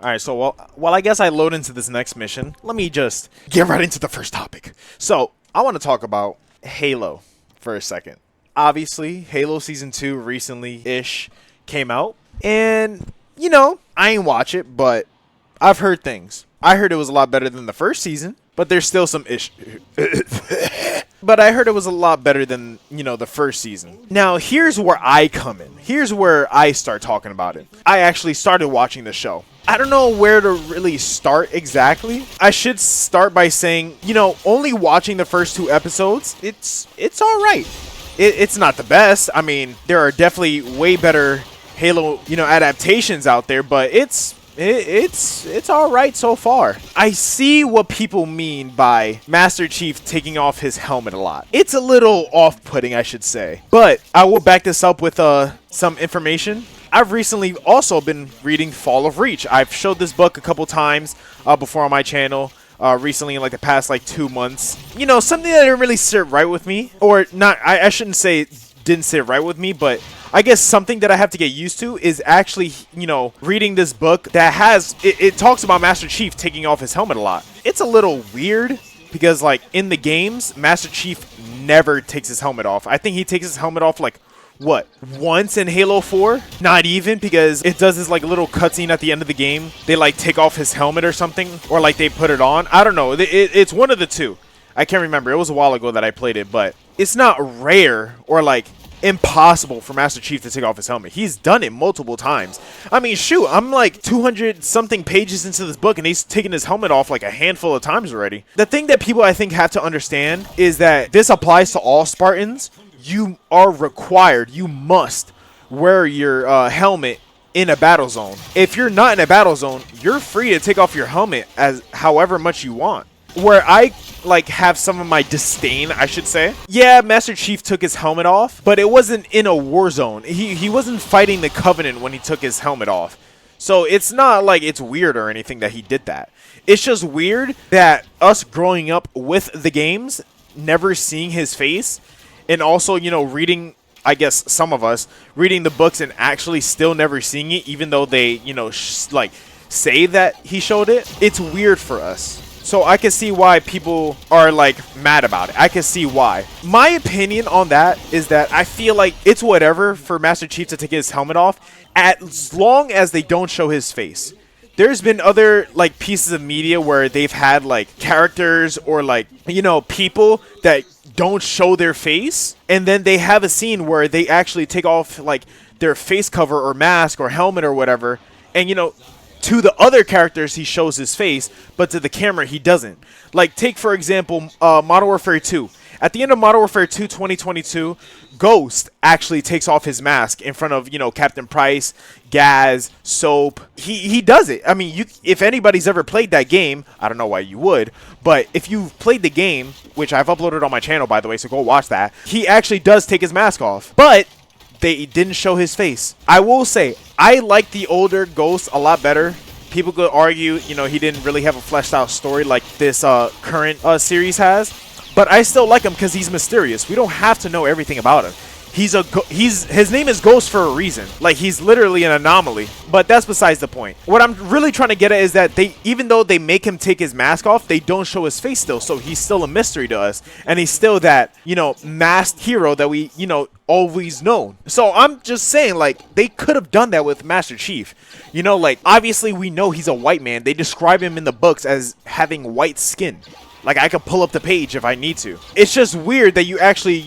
Alright, so while I guess I load into this next mission, let me just get right into the first topic. So, I want to talk about Halo for a second. Obviously, Halo Season 2 recently-ish came out, and, I ain't watch it, but I've heard things. I heard it was a lot better than the first season, but there's still some issues. But I heard it was a lot better than, the first season. Now, here's where I come in. Here's where I start talking about it. I actually started watching the show. I don't know where to really start exactly. I should start by saying, only watching the first 2 episodes, it's all right. It's not the best. I mean, there are definitely way better Halo, adaptations out there, but it's all right so far. I see what people mean by Master Chief taking off his helmet a lot. It's a little off-putting, I should say. But I will back this up with some information. I've recently also been reading Fall of Reach. I've showed this book a couple times before on my channel. Recently in like the past 2 months. Something that didn't really sit right with me. Or not, I shouldn't say didn't sit right with me, but I guess something that I have to get used to is actually, reading this book that has, it talks about Master Chief taking off his helmet a lot. It's a little weird because in the games, Master Chief never takes his helmet off. I think he takes his helmet off once in Halo 4? Not even, because it does this little cutscene at the end of the game. They take off his helmet or something, or they put it on. I don't know. It's one of the two. I can't remember. It was a while ago that I played it, but it's not rare or impossible for Master Chief to take off his helmet. He's done it multiple times. I mean, shoot, I'm 200 something pages into this book and he's taken his helmet off a handful of times already. The thing that people I think have to understand is that this applies to all Spartans. You are required, you must wear your helmet in a battle zone. If you're not in a battle zone, you're free to take off your helmet as however much you want. Where I have some of my disdain, I should say. Yeah, Master Chief took his helmet off, but it wasn't in a war zone. He wasn't fighting the Covenant when he took his helmet off. So it's not it's weird or anything that he did that. It's just weird that us growing up with the games, never seeing his face, and also, reading, I guess some of us, reading the books and actually still never seeing it, even though they, say that he showed it. It's weird for us. So I can see why people are mad about it. I can see why. My opinion on that is that I feel it's whatever for Master Chief to take his helmet off as long as they don't show his face. There's been other pieces of media where they've had characters or people that don't show their face, and then they have a scene where they actually take off their face cover or mask or helmet or whatever, and to the other characters he shows his face, but to the camera he doesn't. Take for example Modern Warfare 2. At the end of Modern Warfare 2 2022, Ghost actually takes off his mask in front of Captain Price, Gaz, Soap. He does it. I mean, if anybody's ever played that game, I don't know why you would, but if you've played the game, which I've uploaded on my channel by the way, so go watch that, he actually does take his mask off, but they didn't show his face. I will say, I like the older Ghost a lot better. People could argue, he didn't really have a fleshed out story like this current series has. But I still like him because he's mysterious. We don't have to know everything about him. His name is Ghost for a reason. He's literally an anomaly. But that's besides the point. What I'm really trying to get at is that even though they make him take his mask off, they don't show his face still. So he's still a mystery to us. And he's still that, masked hero that we, always known. So I'm just saying, they could have done that with Master Chief. Obviously we know he's a white man. They describe him in the books as having white skin. I could pull up the page if I need to. It's just weird that you actually,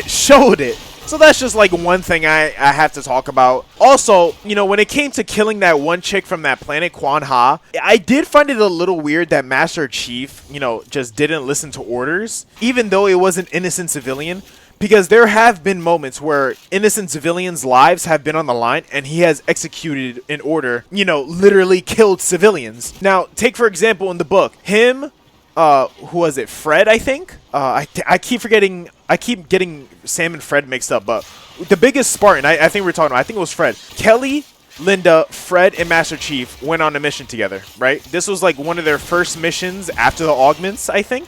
showed it. So that's just one thing I have to talk about. Also, when it came to killing that one chick from that planet, Quan Ha, I did find it a little weird that Master Chief, just didn't listen to orders, even though it was an innocent civilian. Because there have been moments where innocent civilians' lives have been on the line and he has executed an order, literally killed civilians. Now, take for example in the book, him, who was it? Fred, I think? I keep getting Sam and Fred mixed up, but the biggest Spartan, I think we're talking about, I think it was Fred. Kelly, Linda, Fred, and Master Chief went on a mission together, right? This was one of their first missions after the augments, I think.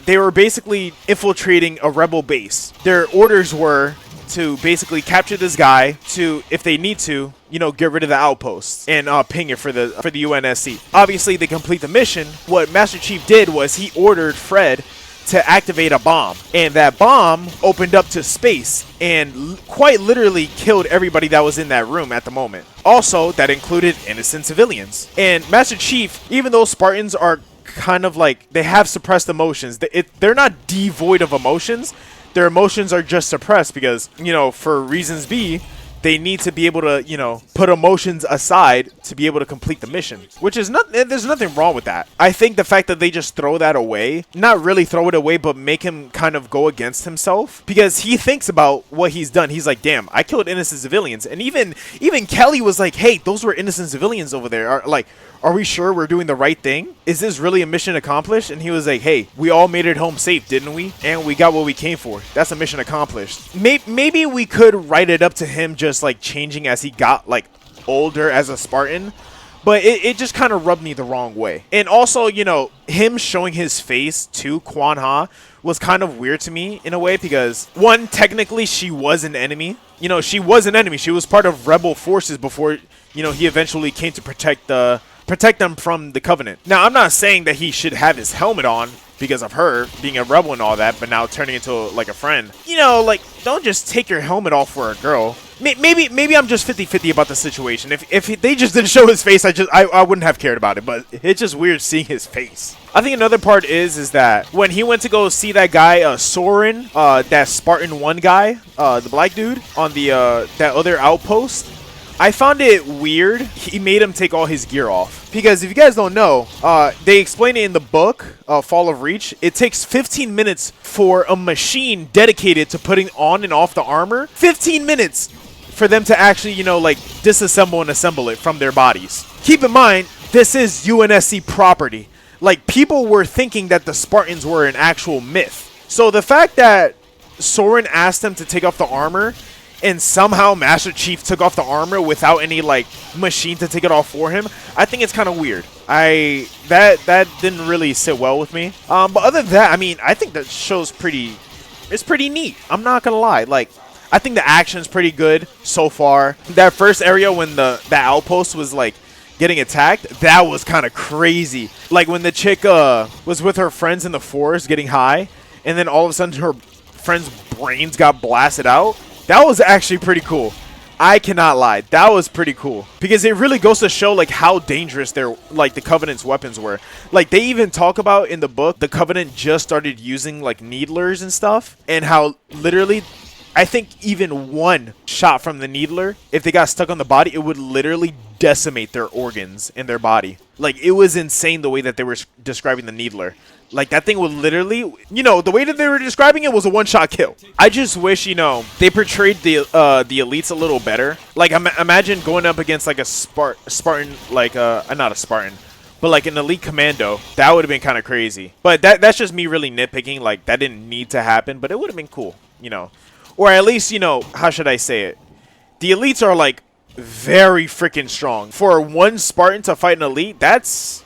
They were basically infiltrating a rebel base. Their orders were to basically capture this guy to, if they need to, you know, get rid of the outposts and ping it for the UNSC. Obviously, they complete the mission. What Master Chief did was he ordered Fred to activate a bomb, and that bomb opened up to space and quite literally killed everybody that was in that room at the moment. Also, that included innocent civilians. And Master Chief, even though Spartans are kind of like, they have suppressed emotions, they're not devoid of emotions. Their emotions are just suppressed because, you know, for reasons B, they need to be able to, you know, put emotions aside to be able to complete the mission, which is not, there's nothing wrong with that. I think the fact that they just throw that away, not really throw it away, but make him kind of go against himself, because he thinks about what he's done. He's like, damn, I killed innocent civilians. And even Kelly was like, hey, those were innocent civilians over there. Are we sure we're doing the right thing? Is this really a mission accomplished? And he was like, hey, we all made it home safe, didn't we? And we got what we came for. That's a mission accomplished. Maybe we could write it up to him just like changing as he got like older as a Spartan. But it just kind of rubbed me the wrong way. And also, you know, him showing his face to Kwan Ha was kind of weird to me in a way, because one, technically she was an enemy. You know, she was an enemy. She was part of rebel forces before, you know, he eventually came to protect them from the Covenant. Now, I'm not saying that he should have his helmet on because of her being a rebel and all that, but now turning into like a friend. You know, like, don't just take your helmet off for a girl. Maybe I'm just 50-50 about the situation. If they just didn't show his face, I wouldn't have cared about it, but it's just weird seeing his face. I think another part is that when he went to go see that guy, Soren, that Spartan 1 guy, the black dude on the that other outpost, I found it weird he made him take all his gear off. Because if you guys don't know, they explain it in the book, Fall of Reach. It takes 15 minutes for a machine dedicated to putting on and off the armor. 15 minutes for them to actually, you know, like, disassemble and assemble it from their bodies. Keep in mind, this is UNSC property. Like, people were thinking that the Spartans were an actual myth. So the fact that Soren asked them to take off the armor, and somehow Master Chief took off the armor without any like machine to take it off for him, I think it's kind of weird. That didn't really sit well with me. But other than that, I mean, I think that show's it's pretty neat. I'm not gonna lie. Like, I think the action's pretty good so far. That first area when the outpost was like getting attacked, that was kind of crazy. Like when the chick was with her friends in the forest getting high, and then all of a sudden her friend's brains got blasted out. That was actually pretty cool. I cannot lie. That was pretty cool. Because it really goes to show like how dangerous the Covenant's weapons were. Like they even talk about in the book, the Covenant just started using like needlers and stuff. And how literally, I think even one shot from the needler, if they got stuck on the body, it would literally decimate their organs in their body. Like it was insane the way that they were describing the needler. Like, that thing would literally, you know, the way that they were describing it was a one-shot kill. I just wish, you know, they portrayed the elites a little better. Like, imagine going up against, like, a Spartan, like, not a Spartan, but, like, an elite commando. That would have been kind of crazy. But that's just me really nitpicking. Like, that didn't need to happen, but it would have been cool, you know. Or at least, you know, how should I say it? The elites are, like, very freaking strong. For one Spartan to fight an elite, that's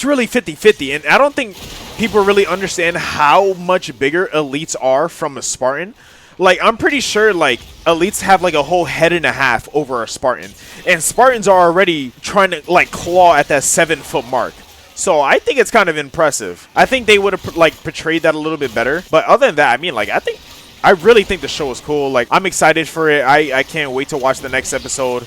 really 50-50, and I don't think people really understand how much bigger elites are from a Spartan. Like, I'm pretty sure, like, elites have, like, a whole head and a half over a Spartan. And Spartans are already trying to, like, claw at that 7-foot mark. So, I think it's kind of impressive. I think they would have, like, portrayed that a little bit better. But other than that, I mean, like, I really think the show is cool. Like, I'm excited for it. I can't wait to watch the next episode.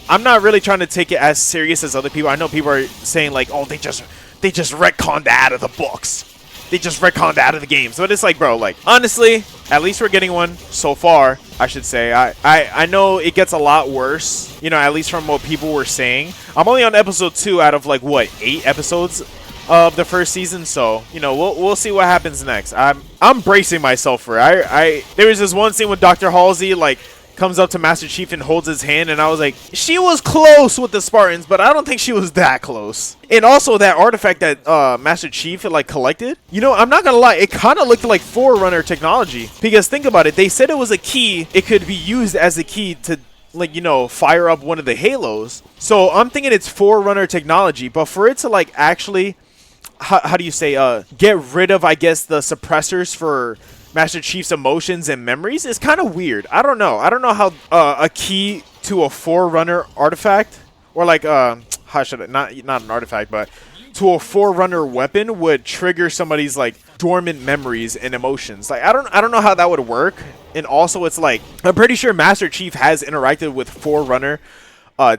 I'm not really trying to take it as serious as other people. I know people are saying like, oh, they just retconned that out of the books. They just retconned that out of the games. But it's like, bro, like, honestly, at least we're getting one so far, I should say. I know it gets a lot worse, you know, at least from what people were saying. I'm only on episode 2 out of like, what, 8 episodes of the first season, so, you know, we'll see what happens next. I'm bracing myself for it. There was this one scene with Dr. Halsey, like, comes up to Master Chief and holds his hand, and I was like, she was close with the Spartans, but I don't think she was that close. And also that artifact that Master Chief like collected, you know, I'm not gonna lie, it kind of looked like Forerunner technology. Because think about it, they said it was a key, it could be used as a key to, like, you know, fire up one of the halos. So I'm thinking it's Forerunner technology, but for it to like actually, how do you say, get rid of, I guess, the suppressors for Master Chief's emotions and memories is kind of weird. I don't know. I don't know how a key to a Forerunner artifact, or like how should it, not an artifact, but to a Forerunner weapon would trigger somebody's like dormant memories and emotions. Like I don't know how that would work. And also it's like I'm pretty sure Master Chief has interacted with Forerunner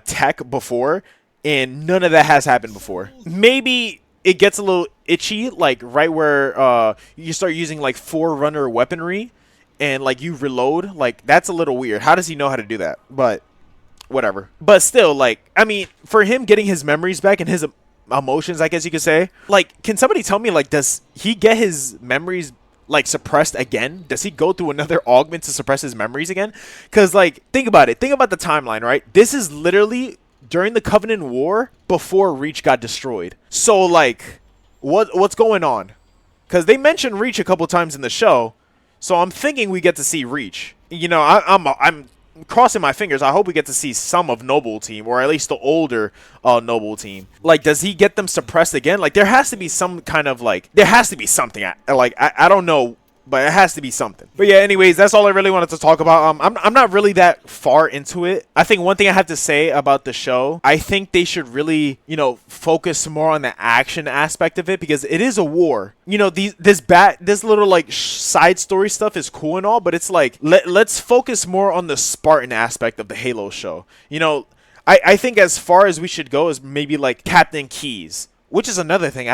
tech before, and none of that has happened before. Maybe it gets a little itchy, like right where you start using like Forerunner weaponry and like you reload. Like that's a little weird. How does he know how to do that? But whatever. But still, like, I mean, for him getting his memories back and his emotions, I guess you could say, like, can somebody tell me, like, does he get his memories like suppressed again? Does he go through another augment to suppress his memories again? Because like, think about it. Think about the timeline, right? This is literally during the Covenant War before Reach got destroyed. So like, what's going on? Because they mentioned Reach a couple times in the show, so I'm thinking we get to see Reach. You know, I'm crossing my fingers. I hope we get to see some of Noble Team, or at least the older Noble Team. Like, does he get them suppressed again? Like, there has to be some kind of like, there has to be something. I don't know, but it has to be something. But yeah, anyways, that's all I really wanted to talk about. I'm not really that far into it. I think one thing I have to say about the show, I think they should really, you know, focus more on the action aspect of it, because it is a war. You know, this little like side story stuff is cool and all, but it's like, let's focus more on the Spartan aspect of the Halo show. You know, I think as far as we should go is maybe like Captain Keyes. Which is another thing.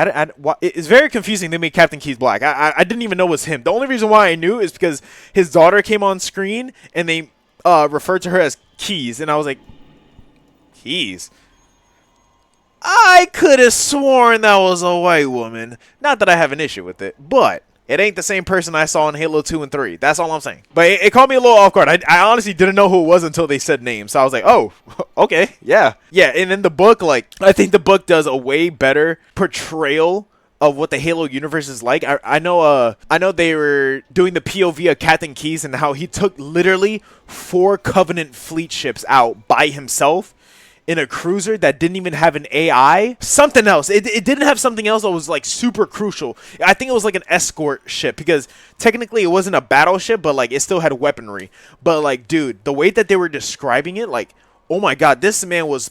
It's very confusing they made Captain Keyes black. I didn't even know it was him. The only reason why I knew is because his daughter came on screen and they referred to her as Keyes. And I was like, Keyes? I could have sworn that was a white woman. Not that I have an issue with it, but it ain't the same person I saw in Halo 2 and 3. That's all I'm saying. But it caught me a little off guard. I honestly didn't know who it was until they said names. So I was like, oh, okay, yeah. Yeah, and in the book, like, I think the book does a way better portrayal of what the Halo universe is like. I know they were doing the POV of Captain Keyes and how he took literally 4 Covenant fleet ships out by himself in a cruiser that didn't even have an AI. Something else. It didn't have something else that was like super crucial. I think it was like an escort ship, because technically it wasn't a battleship, but like it still had weaponry. But like, dude, the way that they were describing it, like, oh my god, this man was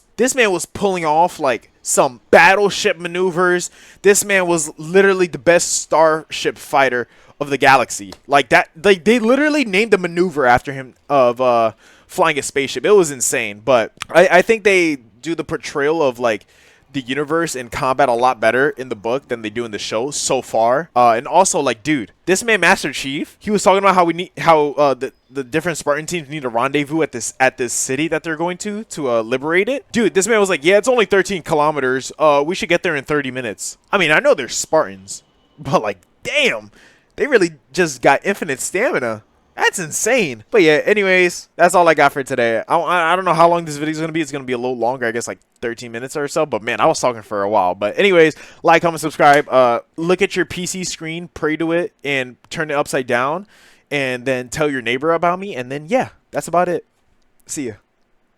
pulling off like some battleship maneuvers. This man was literally the best starship fighter of the galaxy. Like that, they literally named the maneuver after him of flying a spaceship. It was insane. But I think they do the portrayal of like the universe and combat a lot better in the book than they do in the show so far. And also, like, dude, this man Master Chief, he was talking about how the different Spartan teams need a rendezvous at this city that they're going to liberate it. Dude, this man was like, yeah, it's only 13 kilometers. We should get there in 30 minutes. I mean, I know they're Spartans, but like, damn, they really just got infinite stamina. That's insane. But yeah, anyways, that's all I got for today. I don't know how long this video is going to be. It's going to be a little longer, I guess like 13 minutes or so. But man, I was talking for a while. But anyways, like, comment, subscribe. Look at your PC screen, pray to it, and turn it upside down. And then tell your neighbor about me. And then, yeah, that's about it. See ya.